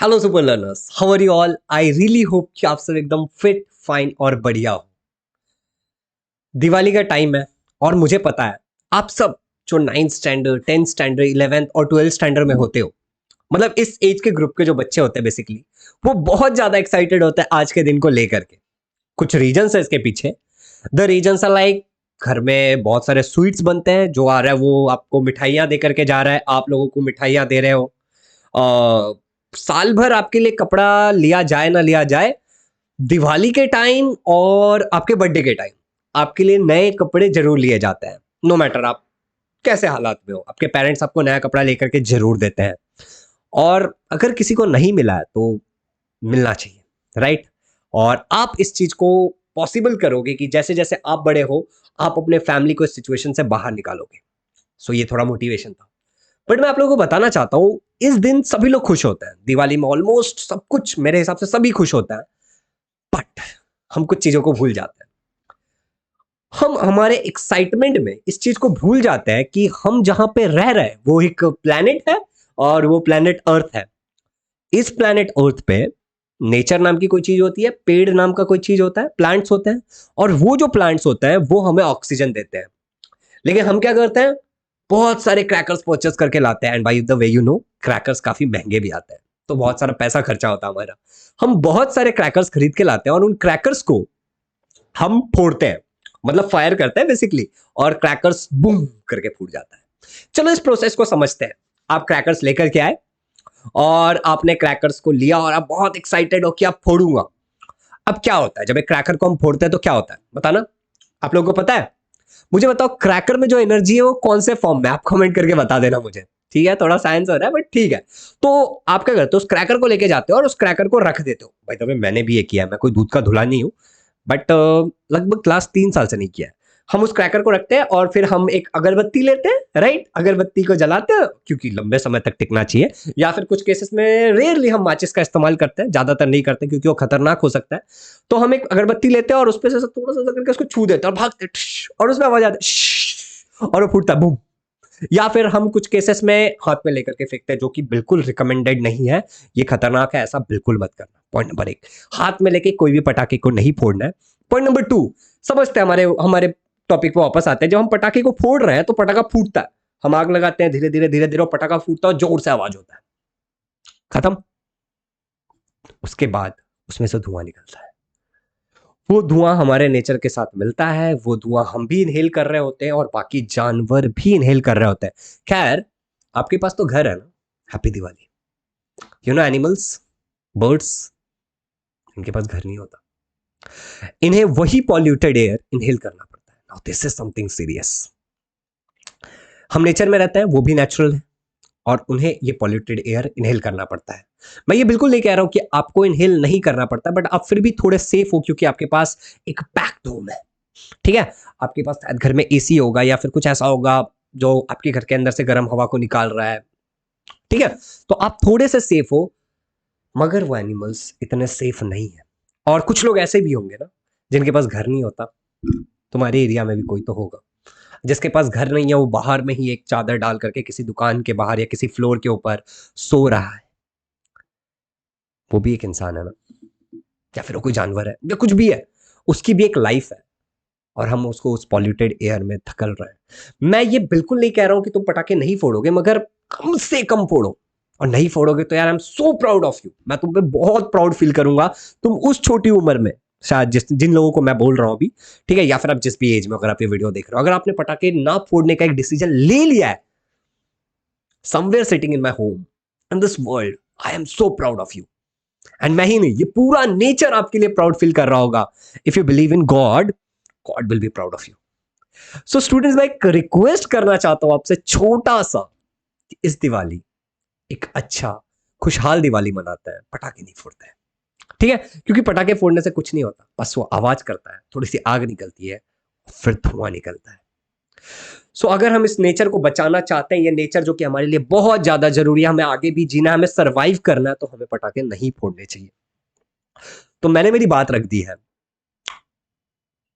Hello super learners, how are you all? I really hope कि आप सब एकदम फिट, फाइन और बढ़िया हो। दिवाली का टाइम है और मुझे पता है आप सब जो 9th standard, 10th standard, 11th और 12th स्टैंडर्ड में होते हो, मतलब इस एज के ग्रुप के जो बच्चे होते हैं बेसिकली, वो बहुत ज्यादा एक्साइटेड होते हैं आज के दिन को लेकर के। कुछ रीजंस है इसके पीछे। द रीजंस आर लाइक, घर में बहुत सारे स्वीट्स बनते हैं, जो आ रहा है वो आपको मिठाइयाँ दे करके जा रहा है, आप लोगों को मिठाइयाँ दे रहे हो। साल भर आपके लिए कपड़ा लिया जाए ना लिया जाए, दिवाली के टाइम और आपके बर्थडे के टाइम आपके लिए नए कपड़े जरूर लिए जाते हैं। नो मैटर आप कैसे हालात में हो, आपके पेरेंट्स आपको नया कपड़ा लेकर के जरूर देते हैं। और अगर किसी को नहीं मिला है तो मिलना चाहिए, राइट? और आप इस चीज को पॉसिबल करोगे कि जैसे जैसे आप बड़े हो, आप अपने फैमिली को इस सिचुएशन से बाहर निकालोगे। सो ये थोड़ा मोटिवेशन था। बट मैं आप लोगों को बताना चाहता हूं, इस दिन सभी लोग खुश होते हैं। दिवाली में ऑलमोस्ट सब कुछ, मेरे हिसाब से सभी खुश होता है। बट हम कुछ चीजों को भूल जाते हैं। हम हमारे एक्साइटमेंट में इस चीज को भूल जाते हैं कि हम जहां पे रह रहे हैं वो एक प्लेनेट है, और वो प्लेनेट अर्थ है। इस प्लेनेट अर्थ पे नेचर नाम की कोई चीज होती है, पेड़ नाम का कोई चीज होता है, प्लांट्स होते हैं। और वो जो प्लांट्स होते हैं वो हमें ऑक्सीजन देते हैं। लेकिन हम क्या करते हैं? बहुत सारे क्रैकर्स परचेस करके लाते हैं, and by the way you know, crackers काफी महंगे भी आते हैं, तो बहुत सारा पैसा खर्चा होता है हमारा। हम बहुत सारे क्रैकर्स खरीद के लाते हैं और उन क्रैकर्स को हम फोड़ते हैं, मतलब फायर करते हैं बेसिकली, और क्रैकर्स बूम करके फूट जाता है। चलो इस प्रोसेस को समझते हैं। आप क्रैकर्स लेकर के आए और आपने क्रैकर्स को लिया और आप बहुत एक्साइटेड हो कि आप फोड़ूंगा। अब क्या होता है जब एक क्रैकर को हम फोड़ते हैं तो क्या होता है, बताना। आप लोगों को पता है? मुझे बताओ, क्रैकर में जो एनर्जी है वो कौन से फॉर्म में? आप कमेंट करके बता देना मुझे। ठीक है, थोड़ा साइंस हो रहा है बट ठीक है। तो आप क्या करते हो? उस क्रैकर को लेके जाते हो और उस क्रैकर को रख देते हो। भाई तभी मैंने भी ये किया है, मैं कोई दूध का धुला नहीं हूं, बट लगभग क्लास 3 साल से नहीं किया है। हम उस क्रैकर को रखते हैं और फिर हम एक अगरबत्ती लेते हैं, राइट? अगरबत्ती को जलाते हैं क्योंकि लंबे समय तक टिकना चाहिए, या फिर कुछ केसेस में रेयरली हम माचिस का इस्तेमाल करते हैं, ज्यादातर नहीं करते क्योंकि वो खतरनाक हो सकता है। तो हम एक अगरबत्ती लेते हैं और उस पर से थोड़ा सा करके उसको छू देते हैं और भागते हैं, और उसमें आवाज आती है और वो फूटता है बूम। या फिर हम कुछ केसेस में हाथ में लेकर के फेंकते हैं, जो कि बिल्कुल रिकमेंडेड नहीं है। ये खतरनाक है, ऐसा बिल्कुल मत करना। पॉइंट नंबर 1, हाथ में लेके कोई भी पटाखे को नहीं फोड़ना है। पॉइंट नंबर 2, समझते हैं, हमारे हमारे टॉपिक पे वापस आते हैं। जब हम पटाखे को फोड़ रहे हैं तो पटाखा फूटता है, हम आग लगाते हैं, धीरे धीरे धीरे धीरे पटाखा फूटता है और जोर से आवाज होता है, खत्म। उसके बाद उसमें से धुआं निकलता है। वो धुआं हमारे नेचर के साथ मिलता है, वो धुआं हम भी इनहेल कर रहे होते हैं और बाकी जानवर भी इनहेल कर रहे होते हैं। खैर, आपके पास तो घर है ना। Happy Diwali. You know animals, birds, इनके पास घर नहीं होता, इन्हें वही पॉल्यूटेड एयर इनहेल करना पड़ता है। Now this is something serious. हम नेचर में रहते हैं, वो भी नेचुरल है, और उन्हें ये पॉल्यूटेड एयर इनहेल करना पड़ता है। मैं ये बिल्कुल नहीं कह रहा हूं कि आपको इनहेल नहीं करना पड़ता, बट आप फिर भी थोड़े सेफ हो क्योंकि आपके पास एक पैक्ड होम है। ठीक है, आपके पास शायद घर में एसी होगा या फिर कुछ ऐसा होगा जो आपके घर के अंदर से गर्म हवा को निकाल रहा है। ठीक है, तो आप थोड़े से सेफ हो, मगर वो एनिमल्स इतने सेफ नहीं है। और कुछ लोग ऐसे भी होंगे ना जिनके पास घर नहीं होता। तुम्हारे एरिया में भी कोई तो होगा जिसके पास घर नहीं है, वो बाहर में ही एक चादर डाल करके किसी दुकान के बाहर या किसी फ्लोर के ऊपर सो रहा है। वो भी एक इंसान है ना, या फिर वो कोई जानवर है या कुछ भी है, उसकी भी एक लाइफ है, और हम उसको उस पॉल्यूटेड एयर में धकल रहे हैं। मैं ये बिल्कुल नहीं कह रहा हूं कि तुम पटाखे नहीं फोड़ोगे, मगर कम से कम फोड़ो। और नहीं फोड़ोगे तो यार, I am so proud of you, मैं तुम पे बहुत प्राउड फील करूंगा। तुम उस छोटी उम्र में, शायद जिन लोगों को मैं बोल रहा हूं अभी, ठीक है, या फिर आप जिस भी एज में अगर आप ये वीडियो देख रहे हो, अगर आपने पटाखे ना फोड़ने का एक डिसीजन ले लिया है, somewhere sitting in my home in this world, I am so proud of you. And मैं ही नहीं, ये पूरा नेचर आपके लिए प्राउड फील कर रहा होगा। If you believe in God, God will be proud of you. So students, मैं एक रिक्वेस्ट करना चाहता हूं आपसे, छोटा सा, कि इस दिवाली एक अच्छा खुशहाल दिवाली मनाते हैं, पटाखे नहीं फोड़ते हैं। ठीक है, क्योंकि पटाखे फोड़ने से कुछ नहीं होता, बस वो आवाज करता है, थोड़ी सी आग निकलती है, फिर धुआं निकलता है। सो अगर हम इस नेचर को बचाना चाहते हैं, ये नेचर जो कि हमारे लिए बहुत ज्यादा जरूरी है, हमें आगे भी जीना है, हमें सर्वाइव करना है, तो हमें पटाखे नहीं फोड़ने चाहिए। तो मैंने मेरी बात रख दी है,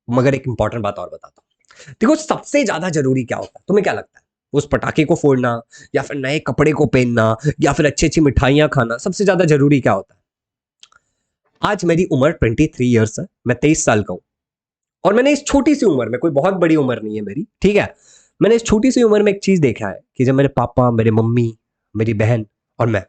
मगर एक इंपॉर्टेंट बात और बताता हूं। देखो, सबसे ज्यादा जरूरी क्या होता है, तुम्हें क्या लगता है? उस पटाखे को फोड़ना, या फिर नए कपड़े को पहनना, या फिर अच्छी अच्छी मिठाइयां खाना, सबसे ज्यादा जरूरी क्या होता है? आज मेरी उम्र 23 ईयर्स है, मैं 23 साल का हूं। और मैंने इस छोटी सी उम्र में, कोई बहुत बड़ी उम्र नहीं है मेरी, ठीक है, मैंने इस छोटी सी उम्र में एक चीज देखा है कि जब मेरे पापा, मेरे मम्मी, मेरी बहन और मैं,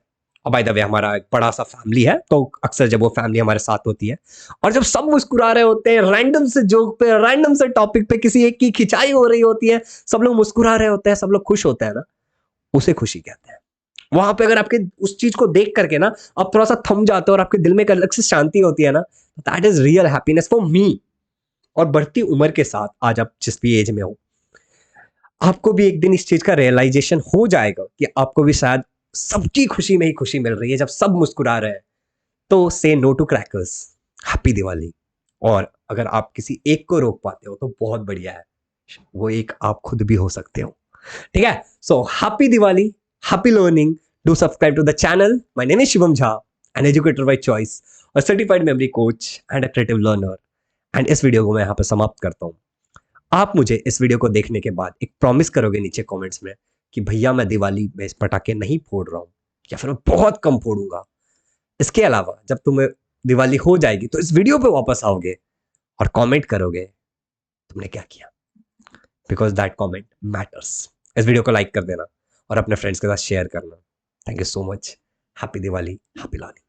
और बाय द वे हमारा एक बड़ा सा फैमिली है, तो अक्सर जब वो फैमिली हमारे साथ होती है और जब सब मुस्कुरा रहे होते हैं, रैंडम से जोक पे, रैंडम से टॉपिक पे किसी एक की खिंचाई हो रही होती है, सब लोग मुस्कुरा रहे होते हैं, सब लोग खुश होते हैं ना, उसे खुशी कहते हैं। वहां पे अगर आपके उस चीज को देख करके ना आप थोड़ा सा थम जाते हो और आपके दिल में एक अलग से शांति होती है ना, that is real happiness for me. और बढ़ती उम्र के साथ आज आप जिस भी एज में हो, आपको भी एक दिन इस चीज का रियलाइजेशन हो जाएगा कि आपको भी शायद सबकी खुशी में ही खुशी मिल रही है जब सब मुस्कुरा रहे हैं। तो say no to crackers, happy Diwali. और अगर आप किसी एक को रोक पाते हो तो बहुत बढ़िया है, वो एक आप खुद भी हो सकते हो। ठीक है, so happy Diwali, happy learning. Do subscribe to the channel. My name is Shivam Jha, an educator by choice, और certified memory coach and a creative learner. And इस वीडियो को मैं यहाँ पर समाप्त करता हूँ। आप मुझे इस वीडियो को देखने के बाद एक प्रॉमिस करोगे नीचे कमेंट्स में कि भैया मैं दिवाली में इस पटाखे नहीं फोड़ रहा हूँ, या फिर मैं बहुत कम फोड़ूंगा। इसके अलावा जब तुम्हें दिवाली हो जाएगी तो इस वीडियो पे वापस आओगे और कमेंट करोगे तुमने क्या किया, बिकॉज दैट कमेंट मैटर्स। इस वीडियो को लाइक कर देना और अपने फ्रेंड्स के साथ शेयर करना। Thank you so much. Happy Diwali, happy learning.